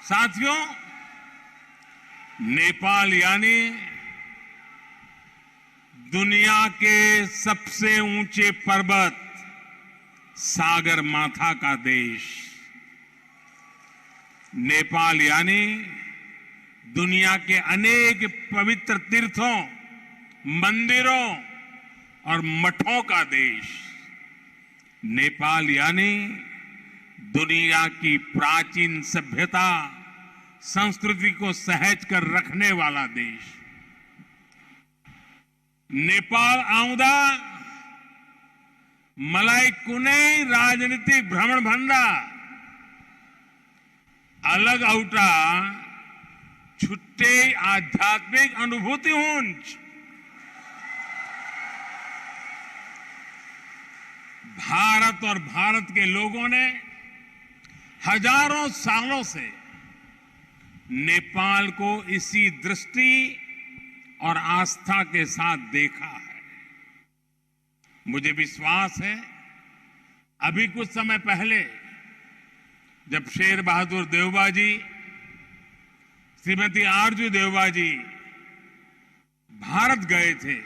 साथियों, नेपाल यानी दुनिया के सबसे ऊंचे पर्वत सागर माथा का देश। नेपाल यानी दुनिया के अनेक पवित्र तीर्थों, मंदिरों और मठों का देश। नेपाल यानी दुनिया की प्राचीन सभ्यता, संस्कृति को सहेज कर रखने वाला देश। नेपाल आउँदा मलाई कुनै राजनीतिक भ्रमण भन्दा अलग एउटा छुट्टै आध्यात्मिक अनुभूति हुन्छ। भारत और भारत के लोगों ने हजारों सालों से नेपाल को इसी दृष्टि और आस्था के साथ देखा है। मुझे विश्वास है, अभी कुछ समय पहले जब शेर बहादुर देउबा जी, श्रीमती आरजू देउबा जी भारत गए थे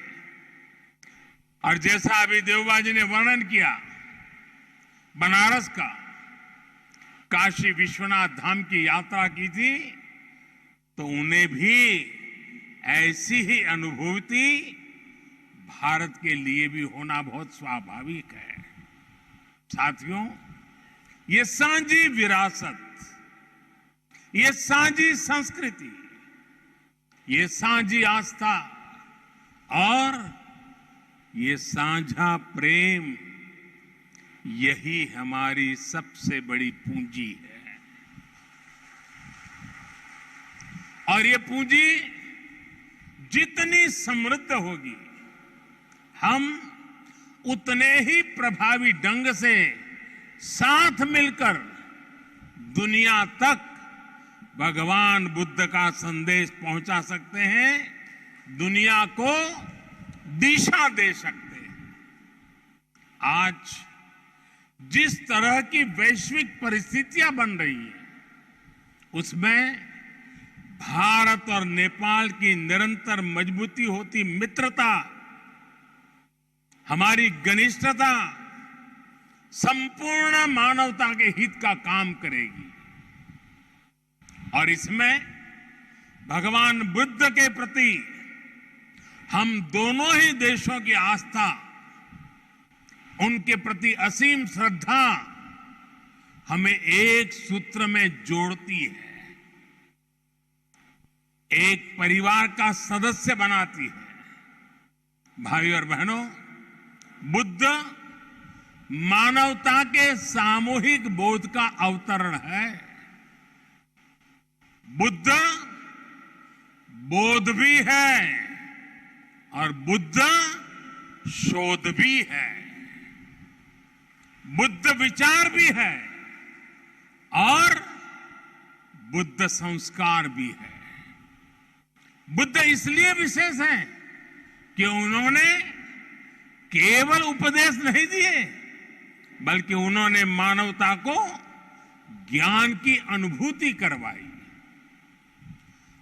और जैसा अभी देउबा जी ने वर्णन किया बनारस का, काशी विश्वनाथ धाम की यात्रा की थी, तो उन्हें भी ऐसी ही अनुभूति भारत के लिए भी होना बहुत स्वाभाविक है। साथियों, ये साझी विरासत, ये साझी संस्कृति, ये साझी आस्था और ये साझा प्रेम, यही हमारी सबसे बड़ी पूंजी है। और ये पूंजी जितनी समृद्ध होगी, हम उतने ही प्रभावी ढंग से साथ मिलकर दुनिया तक भगवान बुद्ध का संदेश पहुंचा सकते हैं, दुनिया को दिशा दे सकते हैं। आज जिस तरह की वैश्विक परिस्थितियां बन रही हैं, उसमें भारत और नेपाल की निरंतर मजबूती होती मित्रता, हमारी घनिष्ठता संपूर्ण मानवता के हित का काम करेगी। और इसमें भगवान बुद्ध के प्रति हम दोनों ही देशों की आस्था, उनके प्रति असीम श्रद्धा हमें एक सूत्र में जोड़ती है, एक परिवार का सदस्य बनाती है। भाई और बहनों, बुद्ध मानवता के सामूहिक बोध का अवतरण है। बुद्ध बोध भी है और बुद्ध शोध भी है। बुद्ध विचार भी है और बुद्ध संस्कार भी है। बुद्ध इसलिए विशेष है कि उन्होंने केवल उपदेश नहीं दिए, बल्कि उन्होंने मानवता को ज्ञान की अनुभूति करवाई।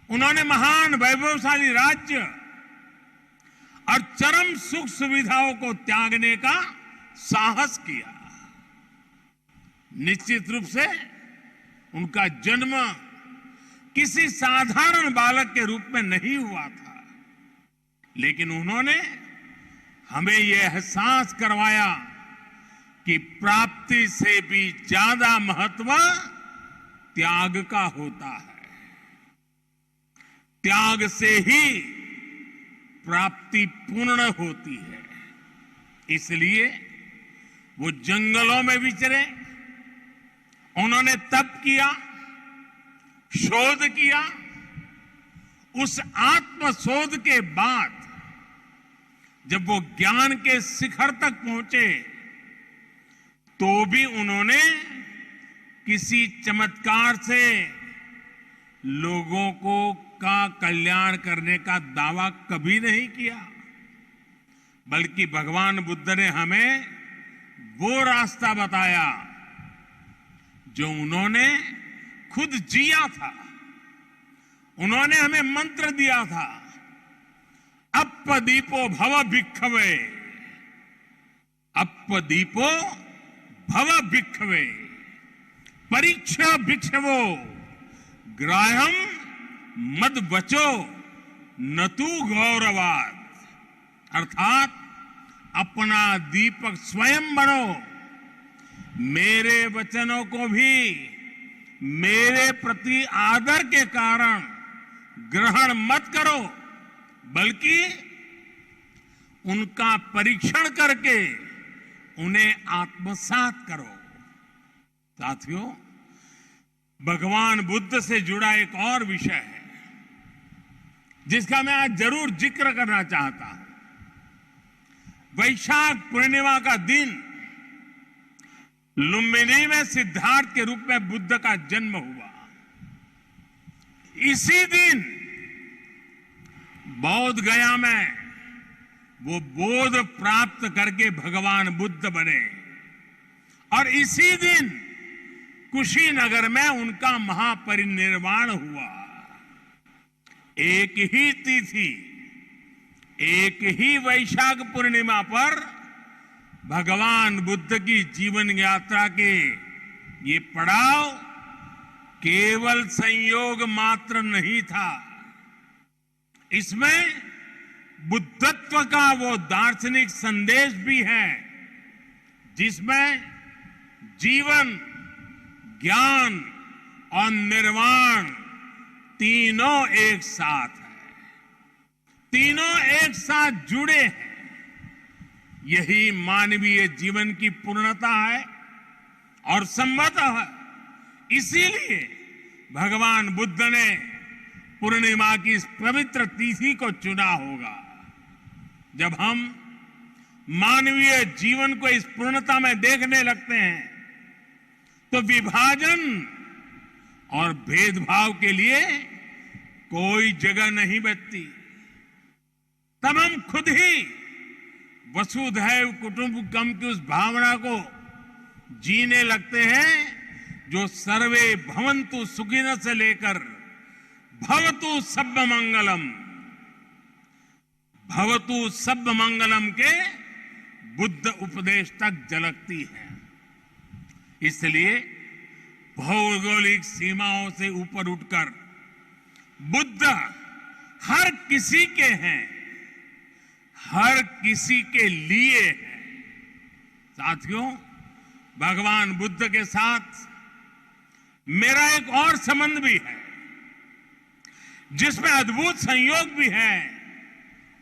उन्होंने महान वैभवशाली राज्य और चरम सुख सुविधाओं को त्यागने का साहस किया। निश्चित रूप से उनका जन्म किसी साधारण बालक के रूप में नहीं हुआ था, लेकिन उन्होंने हमें यह एहसास करवाया कि प्राप्ति से भी ज्यादा महत्व त्याग का होता है। त्याग से ही प्राप्ति पूर्ण होती है। इसलिए वो जंगलों में विचरे, उन्होंने तप किया, शोध किया। उस आत्मशोध के बाद जब वो ज्ञान के शिखर तक पहुंचे, तो भी उन्होंने किसी चमत्कार से लोगों का कल्याण करने का दावा कभी नहीं किया, बल्कि भगवान बुद्ध ने हमें वो रास्ता बताया जो उन्होंने खुद जिया था। उन्होंने हमें मंत्र दिया था, अप्पदीपो भव भिक्खवे, अप्पदीपो भव भिक्खवे, परीक्षा भिक्षवो, ग्राह्यम मद वचो न तू गौरवाद। अर्थात अपना दीपक स्वयं बनो, मेरे वचनों को भी मेरे प्रति आदर के कारण ग्रहण मत करो, बल्कि उनका परीक्षण करके उन्हें आत्मसात करो। साथियों, भगवान बुद्ध से जुड़ा एक और विषय है जिसका मैं आज जरूर जिक्र करना चाहता हूं। वैशाख पूर्णिमा का दिन लुम्बिनी में सिद्धार्थ के रूप में बुद्ध का जन्म हुआ। इसी दिन बौद्ध गया में वो बोध प्राप्त करके भगवान बुद्ध बने और इसी दिन कुशीनगर में उनका महापरिनिर्वाण हुआ। एक ही तिथि, एक ही वैशाख पूर्णिमा पर भगवान बुद्ध की जीवन यात्रा के ये पड़ाव केवल संयोग मात्र नहीं था, इसमें बुद्धत्व का वो दार्शनिक संदेश भी है जिसमें जीवन, ज्ञान और निर्वाण तीनों एक साथ है, तीनों एक साथ जुड़े हैं। यही मानवीय जीवन की पूर्णता है और संभवतः इसीलिए भगवान बुद्ध ने पूर्णिमा की इस पवित्र तिथि को चुना होगा। जब हम मानवीय जीवन को इस पूर्णता में देखने लगते हैं तो विभाजन और भेदभाव के लिए कोई जगह नहीं बचती। तब हम खुद ही वसुधैव कुटुंबकम की उस भावना को जीने लगते हैं जो सर्वे भवन्तु सुखिनः से लेकर भवतु सब्ब मंगलम, भवतु सब्ब मंगलम के बुद्ध उपदेश तक झलकती है। इसलिए भौगोलिक सीमाओं से ऊपर उठकर बुद्ध हर किसी के हैं, हर किसी के लिए है। साथियों, भगवान बुद्ध के साथ मेरा एक और संबंध भी है जिसमें अद्भुत संयोग भी है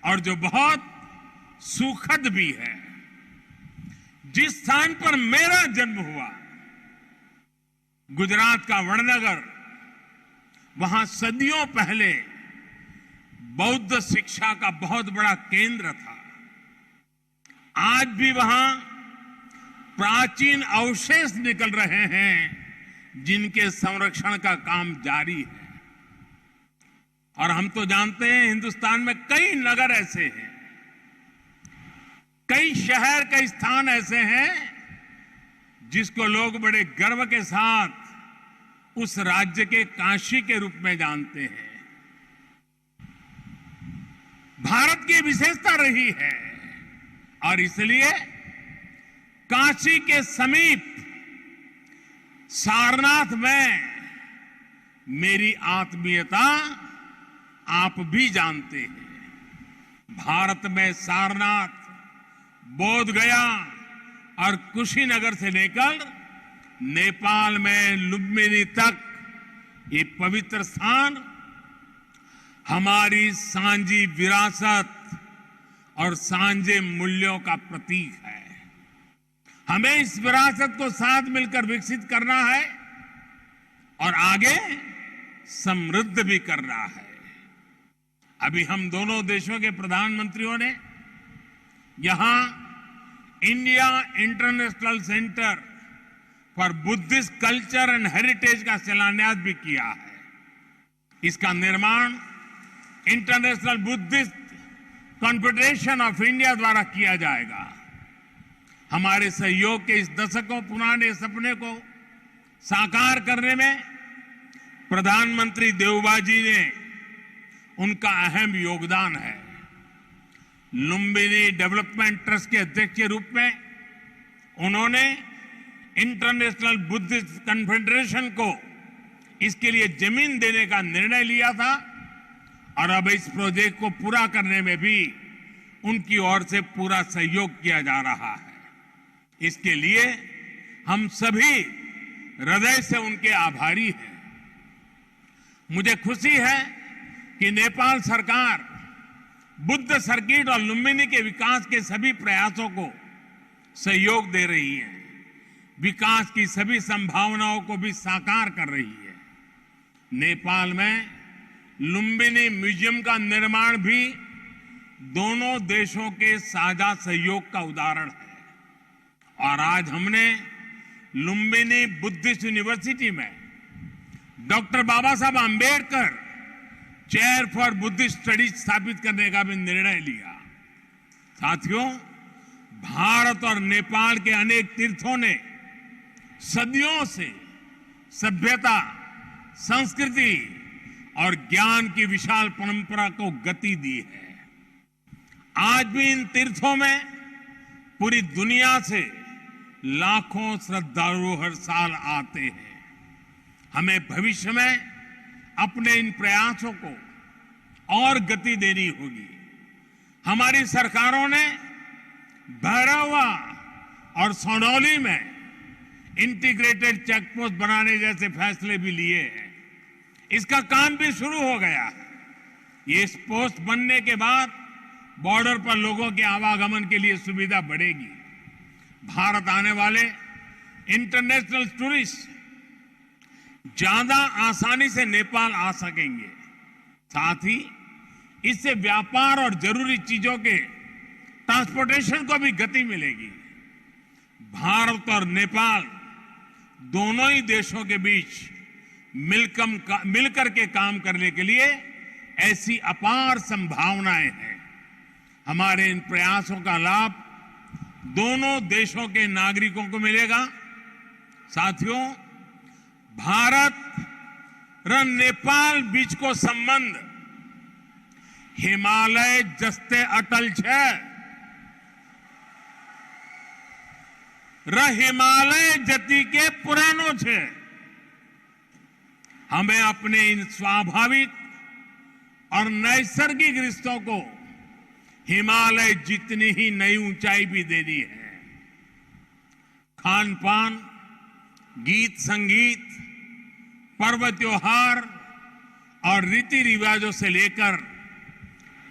और जो बहुत सुखद भी है। जिस स्थान पर मेरा जन्म हुआ, गुजरात का वडनगर, वहां सदियों पहले बौद्ध शिक्षा का बहुत बड़ा केंद्र था। आज भी वहां प्राचीन अवशेष निकल रहे हैं जिनके संरक्षण का काम जारी है। और हम तो जानते हैं हिंदुस्तान में कई नगर ऐसे हैं, कई शहर, कई स्थान ऐसे हैं जिसको लोग बड़े गर्व के साथ उस राज्य के काशी के रूप में जानते हैं। भारत की विशेषता रही है और इसलिए काशी के समीप सारनाथ में मेरी आत्मीयता आप भी जानते हैं। भारत में सारनाथ, बोध गया और कुशीनगर से लेकर नेपाल में लुम्बिनी तक ये पवित्र स्थान हमारी सांझी विरासत और सांझे मूल्यों का प्रतीक है। हमें इस विरासत को साथ मिलकर विकसित करना है और आगे समृद्ध भी करना है। अभी हम दोनों देशों के प्रधानमंत्रियों ने यहां India international centre for Buddhist culture and heritage का शिलान्यास भी किया है। इसका निर्माण international Buddhist confederation of India द्वारा किया जाएगा। हमारे सहयोग के इस दशकों पुराने सपने को साकार करने में प्रधानमंत्री देवबाजी ने उनका अहम योगदान है। लुम्बिनी डेवलपमेंट ट्रस्ट के अध्यक्ष के रूप में उन्होंने इंटरनेशनल बुद्धिस्ट कन्फेडरेशन को इसके लिए जमीन देने का निर्णय लिया था और अब इस प्रोजेक्ट को पूरा करने में भी उनकी ओर से पूरा सहयोग किया जा रहा है। इसके लिए हम सभी हृदय से उनके आभारी हैं। मुझे खुशी है कि नेपाल सरकार बुद्ध सर्किट और लुम्बिनी के विकास के सभी प्रयासों को सहयोग दे रही है, विकास की सभी संभावनाओं को भी साकार कर रही है। नेपाल में लुम्बिनी म्यूजियम का निर्माण भी दोनों देशों के साझा सहयोग का उदाहरण है और आज हमने लुम्बिनी बुद्धिस्ट यूनिवर्सिटी में doctor Baba Saheb Ambedkar chair for Buddhist studies स्थापित करने का भी निर्णय लिया। साथियों, भारत और नेपाल के अनेक तीर्थों ने सदियों से सभ्यता, संस्कृति और ज्ञान की विशाल परंपरा को गति दी है। आज भी इन तीर्थों में पूरी दुनिया से लाखों श्रद्धालु हर साल आते हैं। हमें भविष्य में अपने इन प्रयासों को और गति देनी होगी। हमारी सरकारों ने भैरवा और सौनौली में इंटीग्रेटेड चेकपोस्ट बनाने जैसे फैसले भी लिए हैं। इसका काम भी शुरू हो गया है। ये पोस्ट बनने के बाद बॉर्डर पर लोगों के आवागमन के लिए सुविधा बढ़ेगी। भारत आने वाले इंटरनेशनल टूरिस्ट ज्यादा आसानी से नेपाल आ सकेंगे। साथ ही इससे व्यापार और जरूरी चीजों के ट्रांसपोर्टेशन को भी गति मिलेगी। भारत और नेपाल दोनों ही देशों के बीच मिलकर के काम करने के लिए ऐसी अपार संभावनाएं हैं। हमारे इन प्रयासों का लाभ दोनों देशों के नागरिकों को मिलेगा। साथियों, भारत और नेपाल बीच को संबंध हिमालय जस्ते अटल छे। हिमालय जति के पुरानो छे। हमें अपने इन स्वाभाविक और नैसर्गिक रिश्तों को हिमालय जितनी ही नई ऊंचाई भी देनी है। खान पान, गीत संगीत, पर्व त्योहार और रीति रिवाजों से लेकर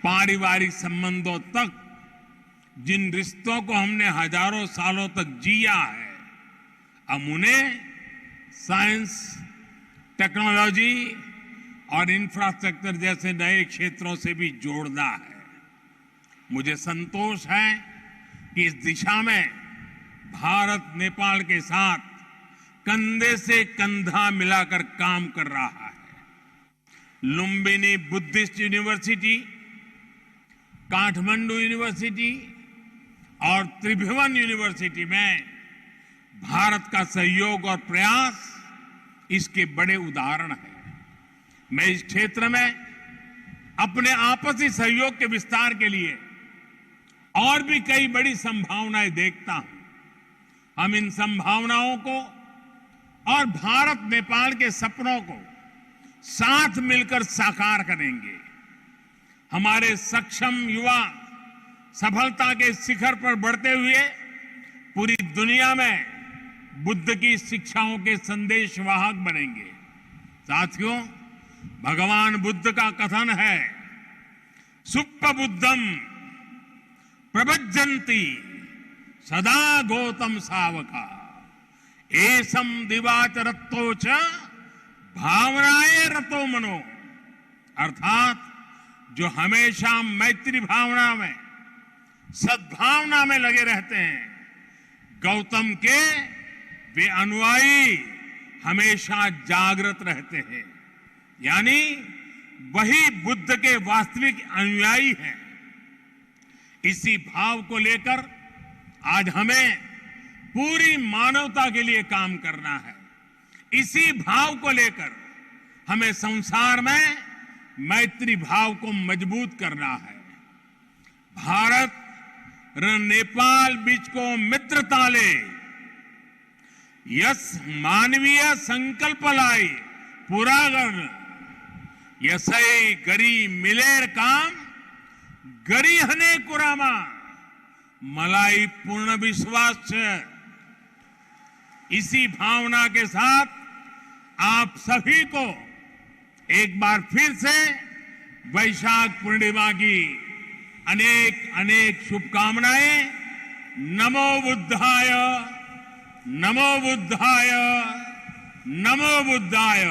पारिवारिक संबंधों तक जिन रिश्तों को हमने हजारों सालों तक जिया है, अब उन्हें साइंस, टेक्नोलॉजी और इंफ्रास्ट्रक्चर जैसे नए क्षेत्रों से भी जोड़ना है। मुझे संतोष है कि इस दिशा में भारत नेपाल के साथ कंधे से कंधा मिलाकर काम कर रहा है। Lumbini Buddhist university, Kathmandu university और त्रिभुवन यूनिवर्सिटी में भारत का सहयोग और प्रयास इसके बड़े उदाहरण हैं। मैं इस क्षेत्र में अपने आपसी सहयोग के विस्तार के लिए और भी कई बड़ी संभावनाएं देखता हूं। हम इन संभावनाओं को और भारत नेपाल के सपनों को साथ मिलकर साकार करेंगे। हमारे सक्षम युवा सफलता के शिखर पर बढ़ते हुए पूरी दुनिया में बुद्ध की शिक्षाओं के संदेशवाहक बनेंगे। साथियों, भगवान बुद्ध का कथन है, सुप्प बुद्धम प्रभज्जन्ति सदा गौतम सावका एसम दिवाचरत्तो च भावनाए रतो मनो। अर्थात जो हमेशा मैत्री भावना में, सद्भावना में लगे रहते हैं, गौतम के वे अनुयायी हमेशा जागृत रहते हैं। यानी वही बुद्ध के वास्तविक अनुयायी हैं। इसी भाव को लेकर आज हमें पूरी मानवता के लिए काम करना है। इसी भाव को लेकर हमें संसार में मैत्री भाव को मजबूत करना है। भारत र नेपाल बीचको मित्रताले यस मानवीय संकल्पलाई पूरा गर्न यसै गरी मिलेर काम गरिहने कुरामा मलाई पूर्ण विश्वास है। इसी भावना के साथ आप सभी को एक बार फिर से वैशाख पूर्णिमा की अनेक अनेक शुभकामनाएं। नमो बुद्धाय, नमो बुद्धाय, नमो बुद्धाय।